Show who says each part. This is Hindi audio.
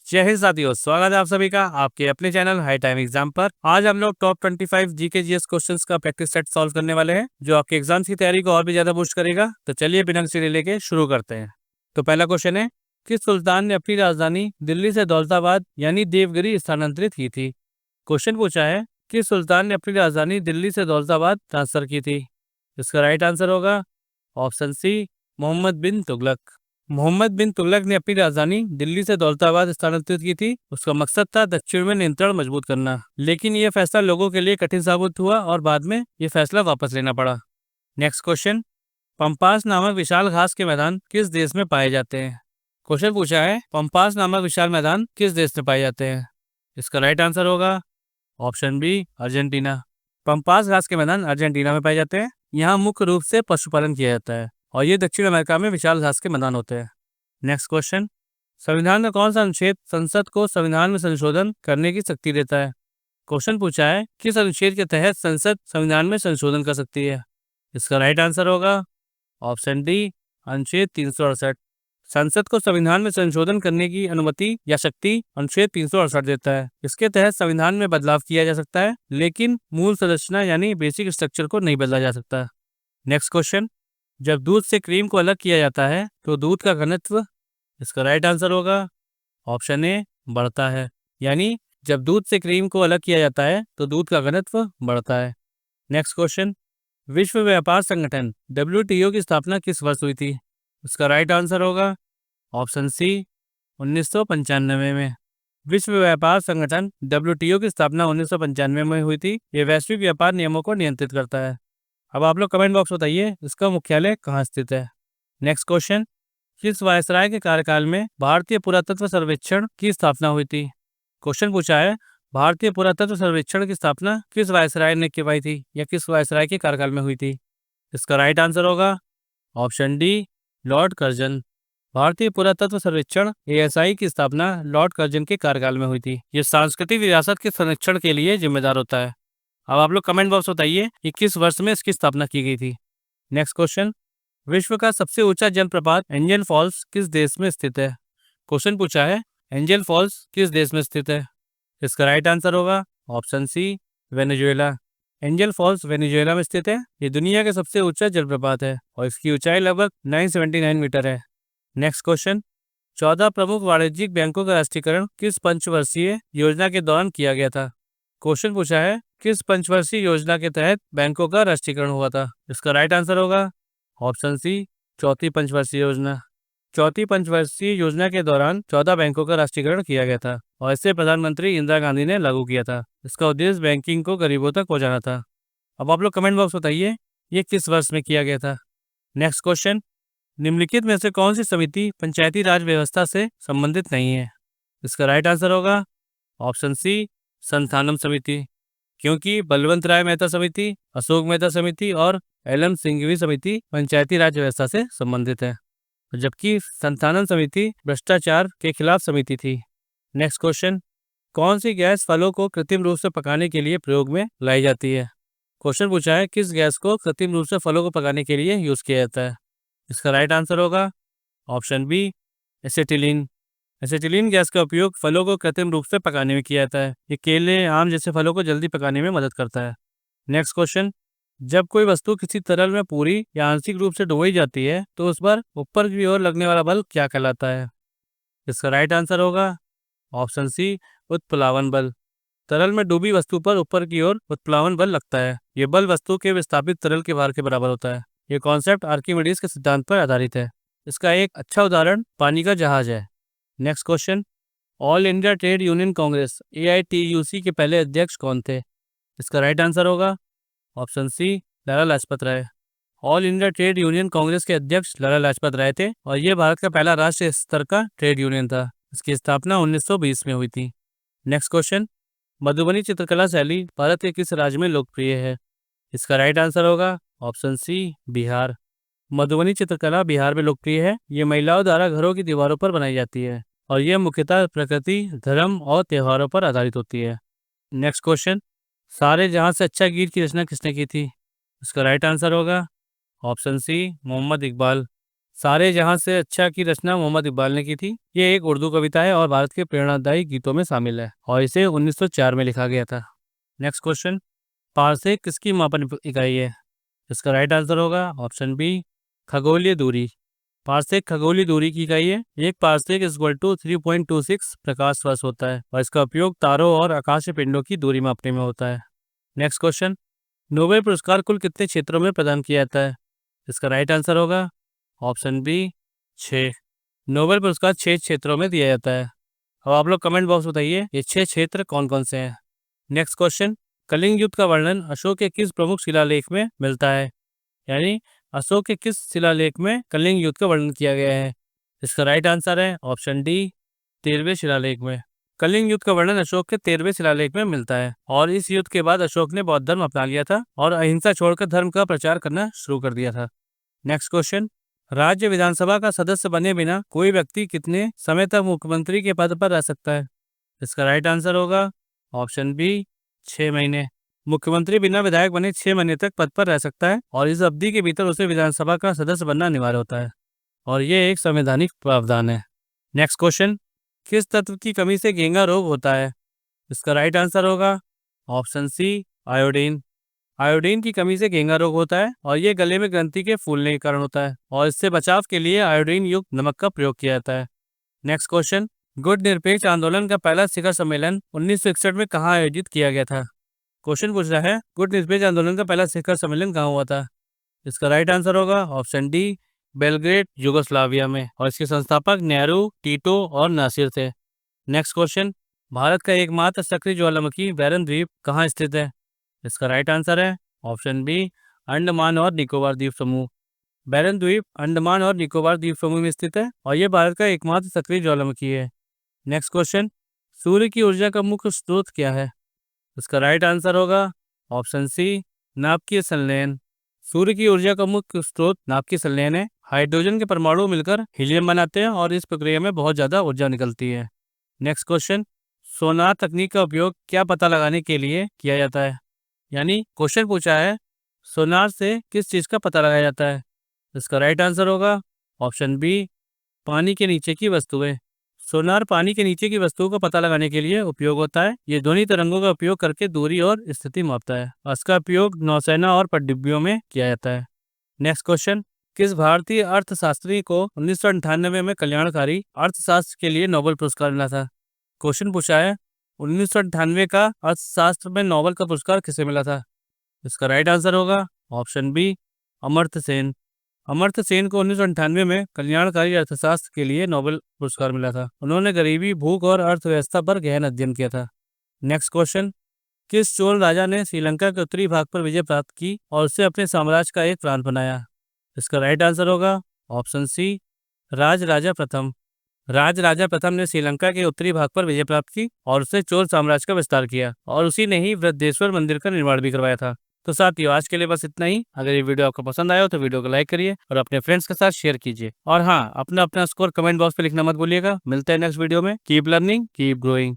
Speaker 1: जय हिंद साथियों, स्वागत है आप सभी का आपके अपने चैनल हाई टाइम एग्जाम पर। आज हम लोग टॉप 25 जीके जीएस क्वेश्चंस का प्रैक्टिस सेट सॉल्व करने वाले हैं, जो आपके एग्जाम्स की तैयारी को और भी ज्यादा बूस्ट करेगा। तो चलिए बिना किसी देरी के शुरू करते हैं। तो पहला क्वेश्चन है, किस सुल्तान ने अपनी राजधानी दिल्ली से दौलताबाद यानी देवगिरी स्थानांतरित की थी। क्वेश्चन पूछा है, किस सुल्तान ने अपनी राजधानी दिल्ली से दौलताबाद ट्रांसफर की थी। इसका राइट आंसर होगा ऑप्शन सी, मोहम्मद बिन तुगलक। मोहम्मद बिन तुगलक ने अपनी राजधानी दिल्ली से दौलताबाद स्थानांतरित की थी। उसका मकसद था दक्षिण में नियंत्रण मजबूत करना, लेकिन यह फैसला लोगों के लिए कठिन साबित हुआ और बाद में यह फैसला वापस लेना पड़ा। नेक्स्ट क्वेश्चन, पंपास नामक विशाल घास के मैदान किस देश में पाए जाते हैं। क्वेश्चन पूछा है, पंपास नामक विशाल मैदान किस देश में पाए जाते हैं। इसका राइट आंसर होगा ऑप्शन बी, अर्जेंटीना। पंपास घास के मैदान अर्जेंटीना में पाए जाते हैं। यहाँ मुख्य रूप से पशुपालन किया जाता है और ये दक्षिण अमेरिका में विशाल घास के मैदान होते हैं। नेक्स्ट क्वेश्चन, संविधान का कौन सा अनुच्छेद संसद को संविधान में संशोधन करने की शक्ति देता है। क्वेश्चन पूछा है, किस अनुच्छेद के तहत संसद संविधान में संशोधन कर सकती है। इसका राइट आंसर होगा ऑप्शन डी, अनुच्छेद 368। संसद को संविधान में संशोधन करने की अनुमति या शक्ति अनुच्छेद 368 देता है। इसके तहत संविधान में बदलाव किया जा सकता है, लेकिन मूल संरचना यानी बेसिक स्ट्रक्चर को नहीं बदला जा सकता। नेक्स्ट क्वेश्चन, जब दूध से क्रीम को अलग किया जाता है तो दूध का घनत्व। इसका राइट आंसर होगा ऑप्शन ए, बढ़ता है। यानी जब दूध से क्रीम को अलग किया जाता है तो दूध का घनत्व बढ़ता है। नेक्स्ट क्वेश्चन, विश्व व्यापार संगठन WTO की स्थापना किस वर्ष हुई थी। इसका राइट आंसर होगा ऑप्शन सी, 1995 में। विश्व व्यापार संगठन WTO की स्थापना 1995 में हुई थी। यह वैश्विक व्यापार नियमों को नियंत्रित करता है। अब आप लोग कमेंट बॉक्स बताइए इसका मुख्यालय कहाँ स्थित है। नेक्स्ट क्वेश्चन, किस वायसराय के कार्यकाल में भारतीय पुरातत्व सर्वेक्षण की स्थापना हुई थी। क्वेश्चन पूछा है, भारतीय पुरातत्व सर्वेक्षण की स्थापना किस वायसराय ने करवाई थी या किस वायसराय के कार्यकाल में हुई थी। इसका राइट आंसर होगा ऑप्शन डी, लॉर्ड कर्जन। भारतीय पुरातत्व सर्वेक्षण ASI की स्थापना लॉर्ड कर्जन के कार्यकाल में हुई थी। यह सांस्कृतिक विरासत के संरक्षण के लिए जिम्मेदार होता है। अब आप लोग कमेंट बॉक्स बताइए कि किस वर्ष में इसकी स्थापना की गई थी। नेक्स्ट क्वेश्चन, विश्व का सबसे ऊंचा जलप्रपात एंजल फॉल्स किस देश में स्थित है। क्वेश्चन पूछा है, एंजल फॉल्स किस देश में स्थित है। इसका राइट आंसर होगा option C, Venezuela. Angel Falls Venezuela में स्थित है। ये दुनिया का सबसे ऊंचा जलप्रपात है और इसकी ऊंचाई लगभग 979 मीटर है। नेक्स्ट क्वेश्चन, 14 प्रमुख वाणिज्यिक बैंकों का राष्ट्रीयकरण किस पंचवर्षीय योजना के दौरान किया गया था। क्वेश्चन पूछा है, किस पंचवर्षीय योजना के तहत बैंकों का राष्ट्रीयकरण हुआ था। इसका राइट आंसर होगा ऑप्शन सी, चौथी पंचवर्षीय योजना। चौथी पंचवर्षीय योजना के दौरान 14 बैंकों का राष्ट्रीयकरण किया गया था और इसे प्रधानमंत्री इंदिरा गांधी ने लागू किया था। इसका उद्देश्य बैंकिंग को गरीबों तक पहुंचाना था। अब आप लोग कमेंट बॉक्स बताइए ये किस वर्ष में किया गया था। नेक्स्ट क्वेश्चन, निम्नलिखित में से कौन सी समिति पंचायती राज व्यवस्था से संबंधित नहीं है। इसका राइट आंसर होगा ऑप्शन सी, संथानम समिति। क्योंकि बलवंत राय मेहता समिति, अशोक मेहता समिति और LM सिंघवी समिति पंचायती राज व्यवस्था से संबंधित है, जबकि संथानम समिति भ्रष्टाचार के खिलाफ समिति थी। नेक्स्ट क्वेश्चन, कौन सी गैस फलों को कृत्रिम रूप से पकाने के लिए प्रयोग में लाई जाती है। क्वेश्चन पूछा है, किस गैस को कृत्रिम रूप से फलों को पकाने के लिए यूज किया जाता है। इसका राइट आंसर होगा option B, acetylene. Acetylene gas का उपयोग फलों को कृत्रिम रूप से पकाने में किया जाता है। ये केले, आम जैसे फलों को जल्दी पकाने में मदद करता है। नेक्स्ट क्वेश्चन, जब कोई वस्तु किसी तरल में पूरी या आंशिक रूप से डुबोई जाती है तो उस पर ऊपर की ओर लगने वाला बल क्या कहलाता है। इसका राइट आंसर होगा ऑप्शन सी, उत्प्लावन बल। तरल में डूबी वस्तु पर ऊपर की ओर उत्प्लावन बल लगता है। ये बल वस्तु के विस्थापित तरल के भार के बराबर होता है। ये कॉन्सेप्ट आर्किमिडीज के सिद्धांत पर आधारित है। इसका एक अच्छा उदाहरण पानी का जहाज है। Next question, All India Trade Union Congress AITUC के पहले अध्यक्ष कौन थे। इसका राइट आंसर होगा option C, Lala Lajpat Rai. All India Trade Union Congress के अध्यक्ष लाला लाजपत राय थे और यह भारत का पहला राष्ट्रीय स्तर का ट्रेड यूनियन था। इसकी स्थापना 1920 में हुई थी। नेक्स्ट क्वेश्चन, मधुबनी चित्रकला शैली भारत के किस राज्य में लोकप्रिय है। इसका राइट आंसर होगा ऑप्शन सी, बिहार। मधुबनी चित्रकला बिहार में लोकप्रिय है। ये महिलाओं द्वारा घरों की दीवारों पर बनाई जाती है और यह मुख्यतः प्रकृति, धर्म और त्योहारों पर आधारित होती है। नेक्स्ट क्वेश्चन, सारे जहां से अच्छा गीत की रचना किसने की थी। इसका राइट आंसर होगा ऑप्शन सी, मोहम्मद इकबाल। सारे जहां से अच्छा की रचना मोहम्मद इकबाल ने की थी। ये एक उर्दू कविता है और भारत के प्रेरणादायी गीतों में शामिल है और इसे 1904 में लिखा गया था। नेक्स्ट क्वेश्चन, पारसेक किसकी मापन इकाई है? इसका राइट आंसर होगा ऑप्शन बी, खगोलीय दूरी। पारसेक खगोलीय दूरी की इकाई है। एक पारसेक इक्वल टू 3.26 प्रकाश वर्ष होता है और इसका उपयोग तारों और आकाशीय पिंडों की दूरी मापने में होता है। नेक्स्ट क्वेश्चन, नोबेल पुरस्कार कुल कितने क्षेत्रों में प्रदान किया जाता है? इसका राइट आंसर होगा ऑप्शन बी, 6। नोबेल पुरस्कार 6 क्षेत्रों में दिया जाता है। अब आप लोग कमेंट बॉक्स बताइए ये 6 क्षेत्र कौन कौन से हैं। नेक्स्ट क्वेश्चन, कलिंग युद्ध का वर्णन अशोक के किस प्रमुख शिलालेख में मिलता है? यानी अशोक के किस शिलालेख में कलिंग युद्ध का वर्णन किया गया है? इसका राइट आंसर है ऑप्शन डी, 13वें शिलालेख में। कलिंग युद्ध का वर्णन अशोक के 13वें शिलालेख में मिलता है और इस युद्ध के बाद अशोक ने बौद्ध धर्म अपना लिया था और अहिंसा छोड़कर धर्म का प्रचार करना शुरू कर दिया था। नेक्स्ट क्वेश्चन, राज्य विधानसभा का सदस्य बने बिना कोई व्यक्ति कितने समय तक मुख्यमंत्री के पद पर रह सकता है? इसका राइट आंसर होगा ऑप्शन बी, 6 महीने। मुख्यमंत्री बिना विधायक बने 6 महीने तक पद पर रह सकता है और इस अवधि के भीतर उसे विधानसभा का सदस्य बनना अनिवार्य होता है और ये एक संवैधानिक प्रावधान है। नेक्स्ट क्वेश्चन, किस तत्व की कमी से घेंगा रोग होता है? इसका राइट आंसर होगा ऑप्शन सी, आयोडीन। आयोडीन की कमी से घेंगा रोग होता है और ये गले में ग्रंथि के फूलने के कारण होता है और इससे बचाव के लिए आयोडीन युक्त नमक का प्रयोग किया जाता है। नेक्स्ट क्वेश्चन, गुट निरपेक्ष आंदोलन का पहला शिखर सम्मेलन 1961 में कहाँ आयोजित किया गया था? क्वेश्चन पूछ रहा है गुट निरपेक्ष आंदोलन का पहला शिखर सम्मेलन कहाँ हुआ था? इसका राइट आंसर होगा ऑप्शन डी, बेलग्रेड यूगोस्लाविया में और इसके संस्थापक नेहरू, टीटो और नासिर थे। नेक्स्ट क्वेश्चन, भारत का एकमात्र सक्रिय ज्वालामुखी बैरन द्वीप कहाँ स्थित है? इसका राइट आंसर है ऑप्शन बी, अंडमान और निकोबार द्वीप समूह। बैरन द्वीप अंडमान और निकोबार द्वीप समूह में स्थित है और यह भारत का एकमात्र सक्रिय ज्वालामुखी है। नेक्स्ट क्वेश्चन, सूर्य की ऊर्जा का मुख्य स्रोत क्या है? इसका राइट आंसर होगा ऑप्शन सी, नाभिकीय संलयन। सूर्य की ऊर्जा का मुख्य स्रोत नाभिकीय संलयन है। हाइड्रोजन के परमाणु मिलकर हीलियम बनाते हैं और इस प्रक्रिया में बहुत ज्यादा ऊर्जा निकलती है। नेक्स्ट क्वेश्चन, सोनार तकनीक का उपयोग क्या पता लगाने के लिए किया जाता है? यानी क्वेश्चन पूछा है सोनार से किस चीज का पता लगाया जाता है? इसका राइट आंसर होगा ऑप्शन बी, पानी के नीचे की वस्तुएं। सोनार पानी के नीचे की वस्तुओं का पता लगाने के लिए उपयोग होता है। ये ध्वनि तरंगों का उपयोग करके दूरी और स्थिति मापता है। इसका उपयोग नौसेना और पनडुब्बियों में किया जाता है। नेक्स्ट क्वेश्चन, किस भारतीय अर्थशास्त्री को 1998 में कल्याणकारी अर्थशास्त्र के लिए नोबेल पुरस्कार मिला था? क्वेश्चन पूछा है 1998 का अर्थशास्त्र में नोबेल का पुरस्कार किसे मिला था? इसका राइट आंसर होगा ऑप्शन बी, अमर्त्य सेन। अमर्त्य सेन को 1998 में कल्याणकारी अर्थशास्त्र के लिए नोबेल पुरस्कार मिला था। उन्होंने गरीबी, भूख और अर्थव्यवस्था पर गहन अध्ययन किया था। नेक्स्ट क्वेश्चन, किस चोल राजा ने श्रीलंका के उत्तरी भाग पर विजय प्राप्त की और उसे अपने साम्राज्य का एक प्रांत बनाया? इसका राइट आंसर होगा ऑप्शन सी, राजराजा प्रथम। राजराजा प्रथम ने श्रीलंका के उत्तरी भाग पर विजय प्राप्त की और उससे चोल साम्राज्य का विस्तार किया और उसी ने ही वृद्धेश्वर मंदिर का निर्माण भी करवाया था। तो साथियों आज के लिए बस इतना ही। अगर ये वीडियो आपको पसंद आया हो तो वीडियो को लाइक करिए और अपने फ्रेंड्स के साथ शेयर कीजिए और हाँ, अपना अपना स्कोर कमेंट बॉक्स पे लिखना मत भूलिएगा। मिलते हैं नेक्स्ट वीडियो में। Keep learning, keep growing.